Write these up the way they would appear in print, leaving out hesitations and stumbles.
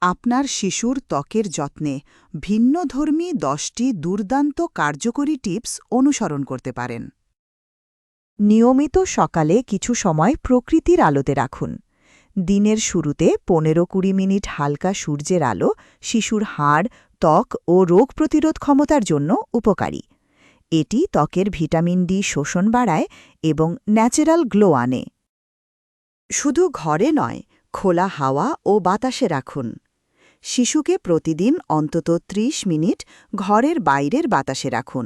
আপনার শিশুর ত্বকের যত্নে ভিন্নধর্মী 10টি দুর্দান্ত কার্যকরী টিপস অনুসরণ করতে পারেন। নিয়মিত সকালে কিছু সময় প্রকৃতির আলোতে রাখুন। দিনের শুরুতে 15-20 মিনিট হালকা সূর্যের আলো শিশুর হাড়, ত্বক ও রোগ প্রতিরোধ ক্ষমতার জন্য উপকারী। এটি ত্বকের ভিটামিন ডি শোষণ বাড়ায় এবং ন্যাচারাল গ্লো আনে। শুধু ঘরে নয়, খোলা হাওয়া ও বাতাসে রাখুন। শিশুকে প্রতিদিন অন্তত 30 মিনিট ঘরের বাইরের বাতাসে রাখুন।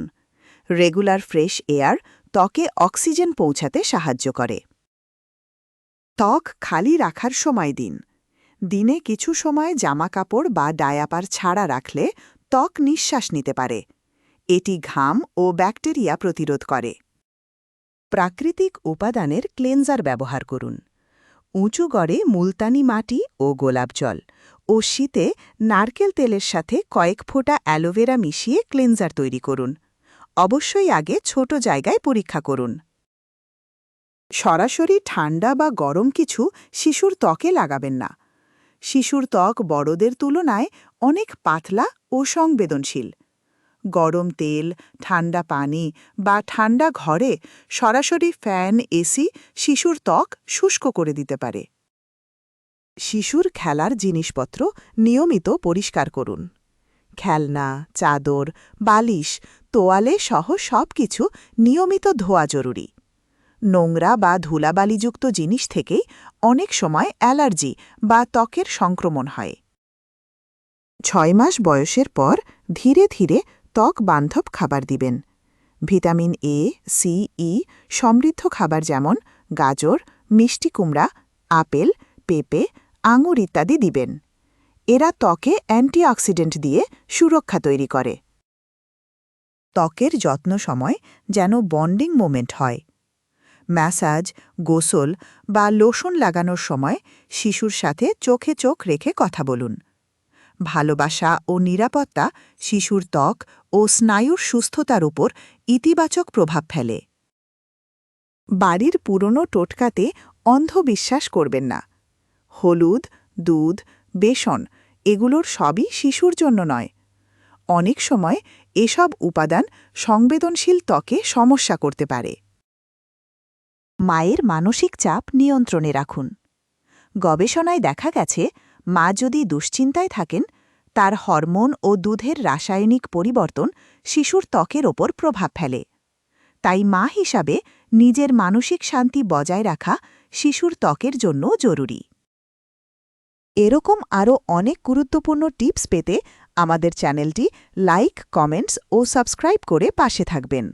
রেগুলার ফ্রেশ এয়ার ত্বকে অক্সিজেন পৌঁছাতে সাহায্য করে। ত্বক খালি রাখার সময় দিন। দিনে কিছু সময় জামাকাপড় বা ডায়াপার ছাড়া রাখলে ত্বক নিঃশ্বাস নিতে পারে। এটি ঘাম ও ব্যাকটেরিয়া প্রতিরোধ করে। প্রাকৃতিক উপাদানের ক্লেনজার ব্যবহার করুন। উঁচু গড়ে মুলতানি মাটি ও গোলাপ জল ও শীতে নারকেল তেলের সাথে কয়েক ফোঁটা অ্যালোভেরা মিশিয়ে ক্লেনজার তৈরি করুন। অবশ্যই আগে ছোট জায়গায় পরীক্ষা করুন। সরাসরি ঠান্ডা বা গরম কিছু শিশুর ত্বকে লাগাবেন না। শিশুর ত্বক বড়দের তুলনায় অনেক পাতলা ও সংবেদনশীল। গরম তেল, ঠান্ডা পানি বা ঠান্ডা ঘরে সরাসরি ফ্যান, এসি শিশুর ত্বক শুষ্ক করে দিতে পারে। শিশুর খেলার জিনিসপত্র নিয়মিত পরিষ্কার করুন। খেলনা, চাদর, বালিশ, তোয়ালে সহ সবকিছু নিয়মিত ধোয়া জরুরি। নোংরা বা ধুলাবালিযুক্ত জিনিস থেকেই অনেক সময় অ্যালার্জি বা ত্বকের সংক্রমণ হয়। 6 মাস বয়সের পর ধীরে ধীরে ত্বক বান্ধব খাবার দিবেন। ভিটামিন এ, সি, ই সমৃদ্ধ খাবার যেমন গাজর, মিষ্টি কুমড়া, আপেল, পেঁপে, আঙুর ইত্যাদি দিবেন। এরা ত্বকে অ্যান্টিঅক্সিডেন্ট দিয়ে সুরক্ষা তৈরি করে। ত্বকের যত্ন সময় যেন বন্ডিং মোমেন্ট হয়। ম্যাসাজ, গোসল বা লোশন লাগানোর সময় শিশুর সাথে চোখে চোখ রেখে কথা বলুন। ভালোবাসা ও নিরাপত্তা শিশুর ত্বক ও স্নায়ুর সুস্থতার উপর ইতিবাচক প্রভাব ফেলে। বাড়ির পুরনো টোটকাতে অন্ধবিশ্বাস করবেন না। হলুদ, দুধ, বেসন এগুলোর সবই শিশুর জন্য নয়। অনেক সময় এসব উপাদান সংবেদনশীল ত্বকে সমস্যা করতে পারে। মায়ের মানসিক চাপ নিয়ন্ত্রণে রাখুন। গবেষণায় দেখা গেছে, মা যদি দুশ্চিন্তায় থাকেন, তার হরমোন ও দুধের রাসায়নিক পরিবর্তন শিশুর ত্বকের ওপর প্রভাব ফেলে। তাই মা হিসাবে নিজের মানসিক শান্তি বজায় রাখা শিশুর ত্বকের জন্য জরুরি। এরকম আরও অনেক গুরুত্বপূর্ণ টিপস পেতে আমাদের চ্যানেলটি লাইক, কমেন্টস ও সাবস্ক্রাইব করে পাশে থাকবেন।